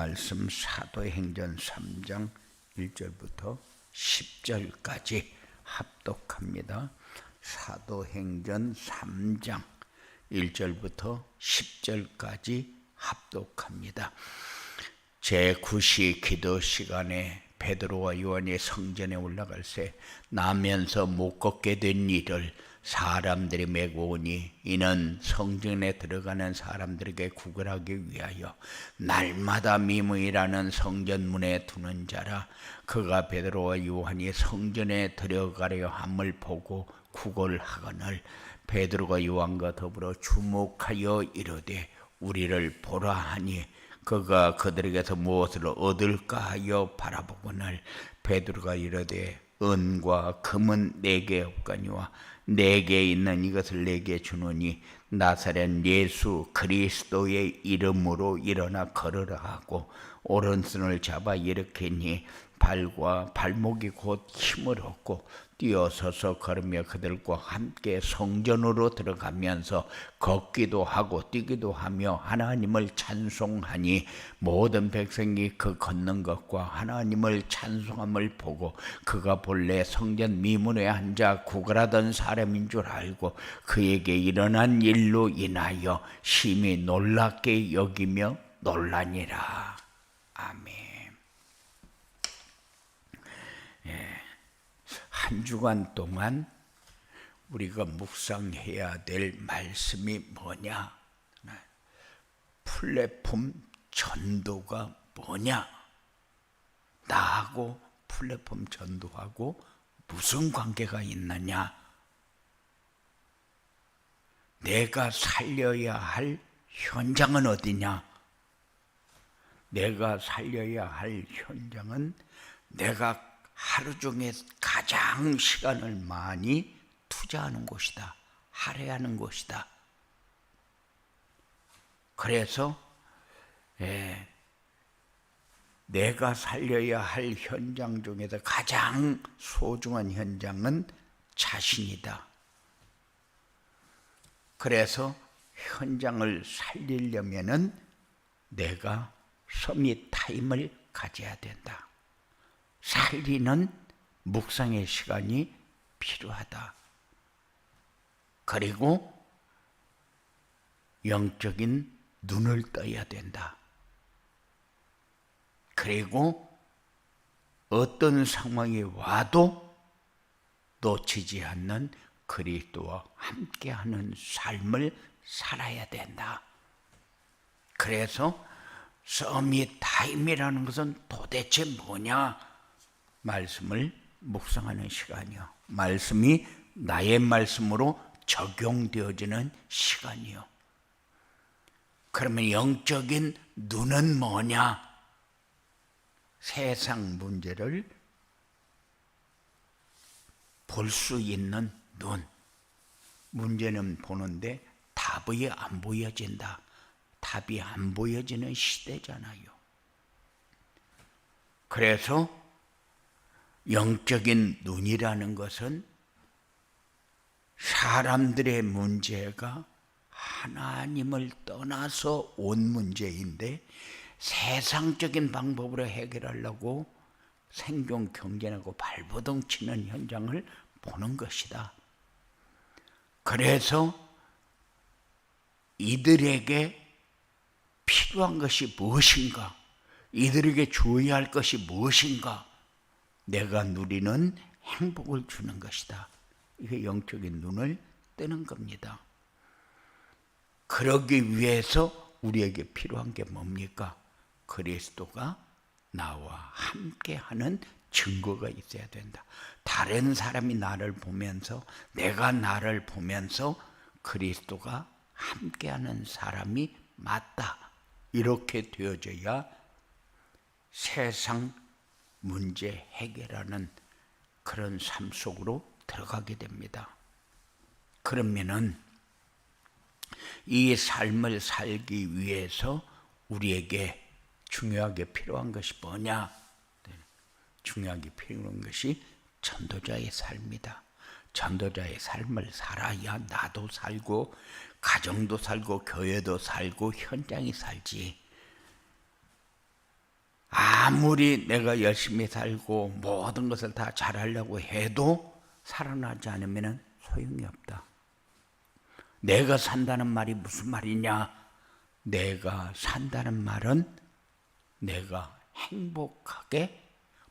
말씀 사도행전 3장 1절부터 10절까지 합독합니다. 사도행전 3장 1절부터 10절까지 합독합니다. 제9시 기도 시간에 베드로와 요한이 성전에 올라갈새 나면서 못 걷게 된 이를 사람들이 메고 오니 이는 성전에 들어가는 사람들에게 구걸하기 위하여 날마다 미무이라는 성전문에 두는 자라. 그가 베드로와 요한이 성전에 들어가려 함을 보고 구걸하거늘 베드로가 요한과 더불어 주목하여 이르되 우리를 보라 하니 그가 그들에게서 무엇을 얻을까 하여 바라보거늘 베드로가 이르되 은과 금은 내게 없거니와 내게 있는 이것을 내게 주노니 나사렛 예수 그리스도의 이름으로 일어나 걸으라 하고 오른손을 잡아 일으키니 발과 발목이 곧 힘을 얻고 뛰어서서 걸으며 그들과 함께 성전으로 들어가면서 걷기도 하고 뛰기도 하며 하나님을 찬송하니 모든 백성이 그 걷는 것과 하나님을 찬송함을 보고 그가 본래 성전 미문에 앉아 구걸하던 사람인 줄 알고 그에게 일어난 일로 인하여 심히 놀랍게 여기며 놀라니라. 아멘. 한 주간 동안 우리가 묵상해야 될 말씀이 뭐냐? 플랫폼 전도가 뭐냐? 나하고 플랫폼 전도하고 무슨 관계가 있느냐? 내가 살려야 할 현장은 어디냐? 내가 살려야 할 현장은 내가 하루 중에 가장 시간을 많이 투자하는 곳이다. 할애하는 곳이다. 그래서 내가 살려야 할 현장 중에서 가장 소중한 현장은 자신이다. 그래서 현장을 살리려면은 내가 서밋 타임을 가져야 된다. 살리는 묵상의 시간이 필요하다. 그리고 영적인 눈을 떠야 된다. 그리고 어떤 상황이 와도 놓치지 않는 그리스도와 함께하는 삶을 살아야 된다. 그래서 서밋 타임이라는 것은 도대체 뭐냐? 말씀을 묵상하는 시간이요. 말씀이 나의 말씀으로 적용되어지는 시간이요. 그러면 영적인 눈은 뭐냐? 세상 문제를 볼 수 있는 눈. 문제는 보는데 답이 안 보여진다. 답이 안 보여지는 시대잖아요. 그래서 영적인 눈이라는 것은 사람들의 문제가 하나님을 떠나서 온 문제인데 세상적인 방법으로 해결하려고 생존 경쟁하고 발버둥 치는 현장을 보는 것이다. 그래서 이들에게 필요한 것이 무엇인가? 이들에게 주어야 할 것이 무엇인가? 내가 누리는 행복을 주는 것이다. 이게 영적인 눈을 뜨는 겁니다. 그러기 위해서 우리에게 필요한 게 뭡니까? 그리스도가 나와 함께하는 증거가 있어야 된다. 다른 사람이 나를 보면서 내가 나를 보면서 그리스도가 함께하는 사람이 맞다. 이렇게 되어져야 세상 문제 해결하는 그런 삶 속으로 들어가게 됩니다. 그러면은 이 삶을 살기 위해서 우리에게 중요하게 필요한 것이 뭐냐? 중요하게 필요한 것이 전도자의 삶이다. 전도자의 삶을 살아야 나도 살고 가정도 살고 교회도 살고 현장이 살지. 아무리 내가 열심히 살고 모든 것을 다 잘하려고 해도 살아나지 않으면 소용이 없다. 내가 산다는 말이 무슨 말이냐? 내가 산다는 말은 내가 행복하게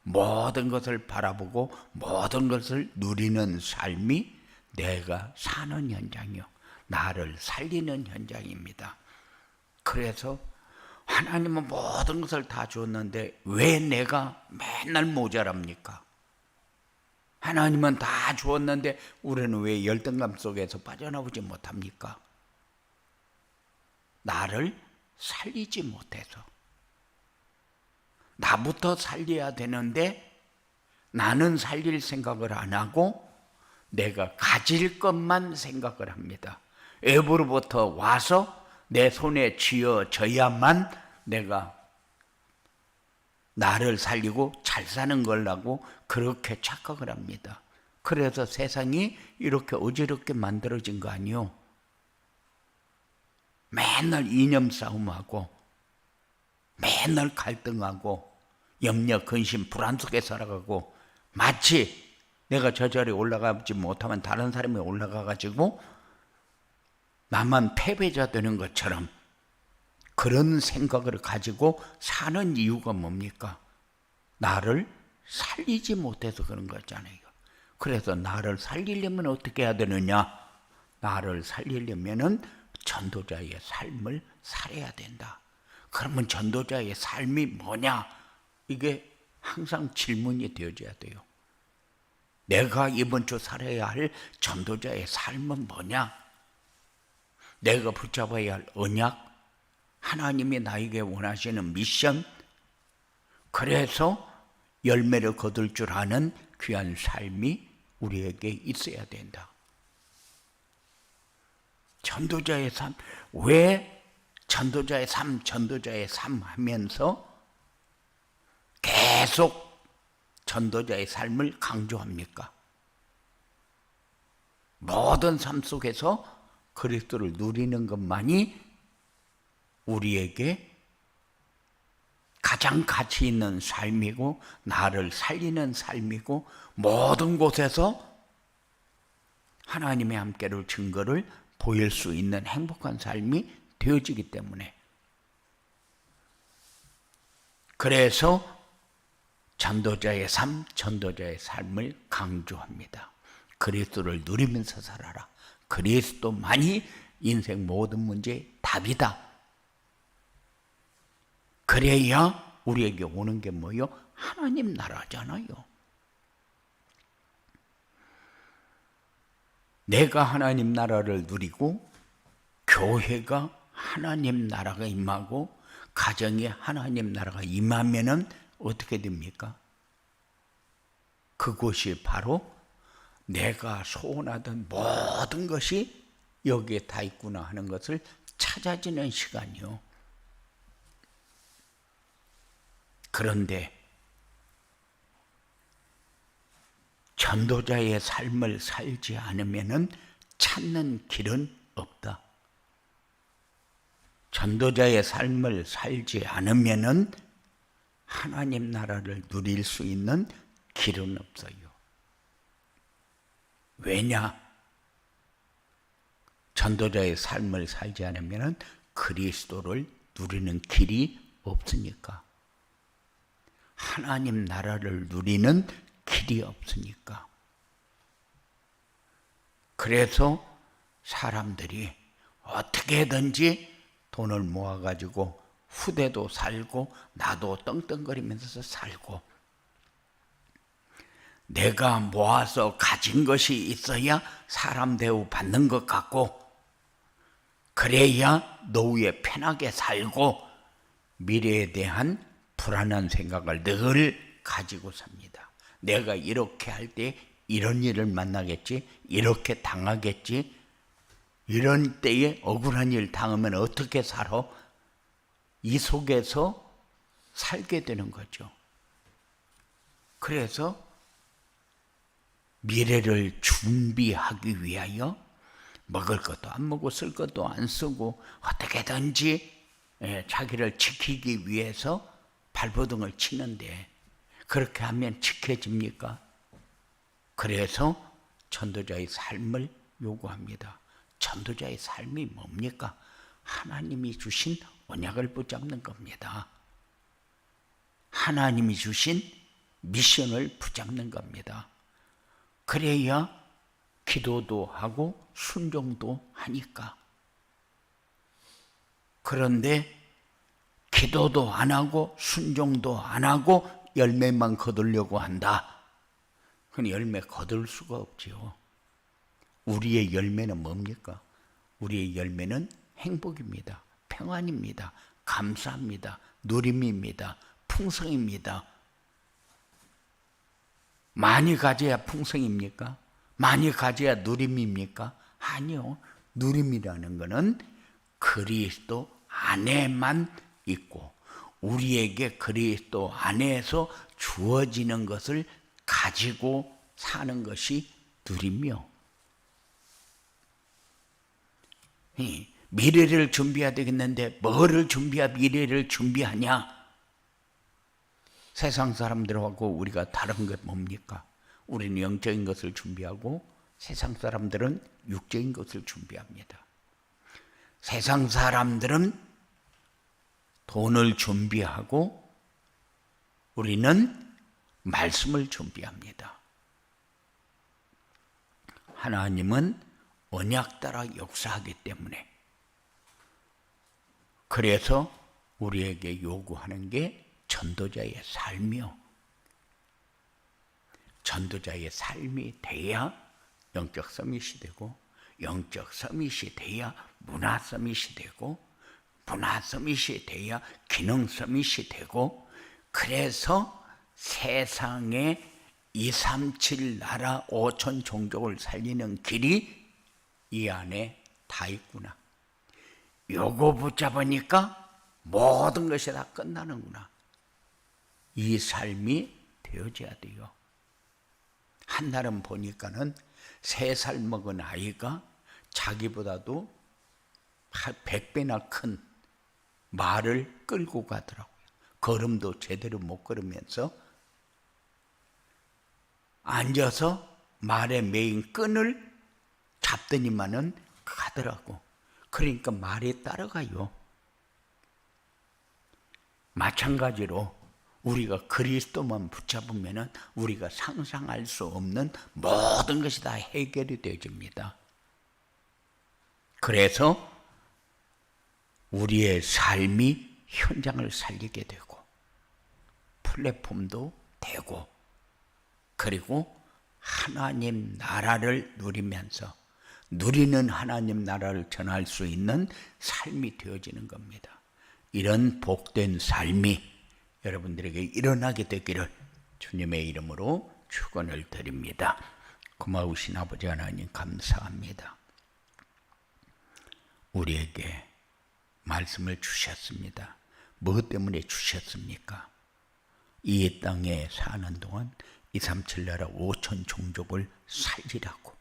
모든 것을 바라보고 모든 것을 누리는 삶이 내가 사는 현장이요, 나를 살리는 현장입니다. 그래서 하나님은 모든 것을 다 줬는데 왜 내가 맨날 모자랍니까? 하나님은 다 주었는데 우리는 왜 열등감 속에서 빠져나오지 못합니까? 나를 살리지 못해서. 나부터 살려야 되는데 나는 살릴 생각을 안 하고 내가 가질 것만 생각을 합니다. 애부로부터 와서 내 손에 쥐어져야만 내가 나를 살리고 잘 사는 걸라고 그렇게 착각을 합니다. 그래서 세상이 이렇게 어지럽게 만들어진 거 아니요? 맨날 이념 싸움하고 맨날 갈등하고 염려, 근심, 불안 속에 살아가고 마치 내가 저 자리에 올라가지 못하면 다른 사람이 올라가가지고 나만 패배자 되는 것처럼 그런 생각을 가지고 사는 이유가 뭡니까? 나를 살리지 못해서 그런 거잖아요. 그래서 나를 살리려면 어떻게 해야 되느냐? 나를 살리려면은 전도자의 삶을 살아야 된다. 그러면 전도자의 삶이 뭐냐? 이게 항상 질문이 되어져야 돼요. 내가 이번 주 살아야 할 전도자의 삶은 뭐냐? 내가 붙잡아야 할 언약, 하나님이 나에게 원하시는 미션, 그래서 열매를 거둘 줄 아는 귀한 삶이 우리에게 있어야 된다. 전도자의 삶, 왜 전도자의 삶 하면서 계속 전도자의 삶을 강조합니까? 모든 삶 속에서 그리스도를 누리는 것만이 우리에게 가장 가치 있는 삶이고 나를 살리는 삶이고 모든 곳에서 하나님의 함께를 증거를 보일 수 있는 행복한 삶이 되어지기 때문에, 그래서 전도자의 삶을 강조합니다. 그리스도를 누리면서 살아라. 그리스도만이 인생 모든 문제의 답이다. 그래야 우리에게 오는 게 뭐요? 하나님 나라잖아요. 내가 하나님 나라를 누리고 교회가 하나님 나라가 임하고 가정에 하나님 나라가 임하면은 어떻게 됩니까? 그곳이 바로 내가 소원하던 모든 것이 여기에 다 있구나 하는 것을 찾아지는 시간이요. 그런데 전도자의 삶을 살지 않으면은 찾는 길은 없다. 전도자의 삶을 살지 않으면은 하나님 나라를 누릴 수 있는 길은 없어요. 왜냐? 전도자의 삶을 살지 않으면은 그리스도를 누리는 길이 없으니까. 하나님 나라를 누리는 길이 없으니까. 그래서 사람들이 어떻게든지 돈을 모아가지고 후대도 살고 나도 떵떵거리면서 살고, 내가 모아서 가진 것이 있어야 사람 대우 받는 것 같고, 그래야 노후에 편하게 살고 미래에 대한 불안한 생각을 늘 가지고 삽니다. 내가 이렇게 할 때 이런 일을 만나겠지, 이렇게 당하겠지, 이런 때에 억울한 일 당하면 어떻게 살아? 이 속에서 살게 되는 거죠. 그래서 미래를 준비하기 위하여 먹을 것도 안 먹고 쓸 것도 안 쓰고 어떻게든지 자기를 지키기 위해서 발버둥을 치는데 그렇게 하면 지켜집니까? 그래서 전도자의 삶을 요구합니다. 전도자의 삶이 뭡니까? 하나님이 주신 언약을 붙잡는 겁니다. 하나님이 주신 미션을 붙잡는 겁니다. 그래야 기도도 하고 순종도 하니까. 그런데 기도도 안 하고 순종도 안 하고 열매만 거두려고 한다. 그건 열매 거둘 수가 없지요. 우리의 열매는 뭡니까? 우리의 열매는 행복입니다. 평안입니다. 감사합니다. 누림입니다. 풍성입니다. 많이 가져야 풍성입니까? 많이 가져야 누림입니까? 아니요. 누림이라는 것은 그리스도 안에만 있고 우리에게 그리스도 안에서 주어지는 것을 가지고 사는 것이 누림이요. 미래를 준비해야 되겠는데 뭐를 미래를 준비하냐? 세상 사람들하고 우리가 다른 게 뭡니까? 우리는 영적인 것을 준비하고 세상 사람들은 육적인 것을 준비합니다. 세상 사람들은 돈을 준비하고 우리는 말씀을 준비합니다. 하나님은 언약 따라 역사하기 때문에 그래서 우리에게 요구하는 게 전도자의 삶이요. 전도자의 삶이 돼야 영적 서밋이 되고 영적 서밋이 돼야 문화 서밋이 되고 문화 서밋이 돼야 기능 서밋이 되고 그래서 세상에 237 나라 5천 종족을 살리는 길이 이 안에 다 있구나. 요거 붙잡으니까 모든 것이 다 끝나는구나. 이 삶이 되어져야 돼요. 한날은 보니까는 3살 먹은 아이가 자기보다도 100배나 큰 말을 끌고 가더라고요. 걸음도 제대로 못 걸으면서 앉아서 말의 메인 끈을 잡더니만은 가더라고. 그러니까 말이 따라가요. 마찬가지로 우리가 그리스도만 붙잡으면은 우리가 상상할 수 없는 모든 것이 다 해결이 되어집니다. 그래서 우리의 삶이 현장을 살리게 되고 플랫폼도 되고 그리고 하나님 나라를 누리면서 누리는 하나님 나라를 전할 수 있는 삶이 되어지는 겁니다. 이런 복된 삶이 여러분들에게 일어나게 되기를 주님의 이름으로 축원을 드립니다. 고마우신 아버지 하나님 감사합니다. 우리에게 말씀을 주셨습니다. 무엇 때문에 주셨습니까? 이 땅에 사는 동안 237 나라 5천 종족을 살리라고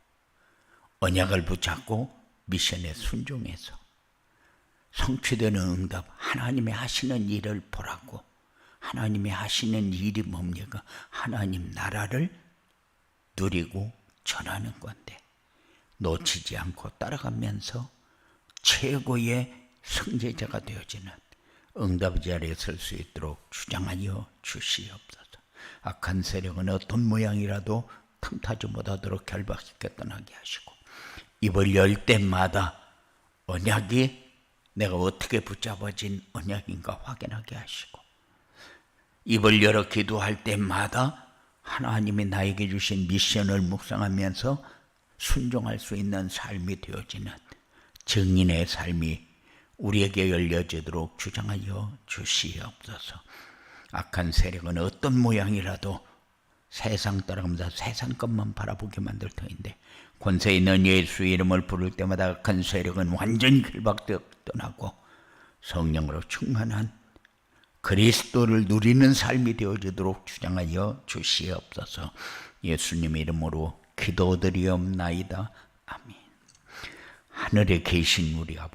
언약을 붙잡고 미션에 순종해서 성취되는 응답 하나님이 하시는 일을 보라고. 하나님이 하시는 일이 뭡니까? 하나님 나라를 누리고 전하는 건데 놓치지 않고 따라가면서 최고의 승제자가 되어지는 응답의 자리에 설 수 있도록 주장하여 주시옵소서. 악한 세력은 어떤 모양이라도 틈타지 못하도록 결박시켜 떠나게 하시고 입을 열 때마다 언약이 내가 어떻게 붙잡아진 언약인가 확인하게 하시고 입을 열어 기도할 때마다 하나님이 나에게 주신 미션을 묵상하면서 순종할 수 있는 삶이 되어지는 증인의 삶이 우리에게 열려지도록 주장하여 주시옵소서. 악한 세력은 어떤 모양이라도 세상 따라가면서 세상 것만 바라보게 만들 터인데 권세 있는 예수 이름을 부를 때마다 악한 세력은 완전히 결박되어 떠나고 성령으로 충만한 그리스도를 누리는 삶이 되어지도록 주장하여 주시옵소서. 예수님의 이름으로 기도드리옵나이다. 아멘. 하늘에 계신 우리 아버지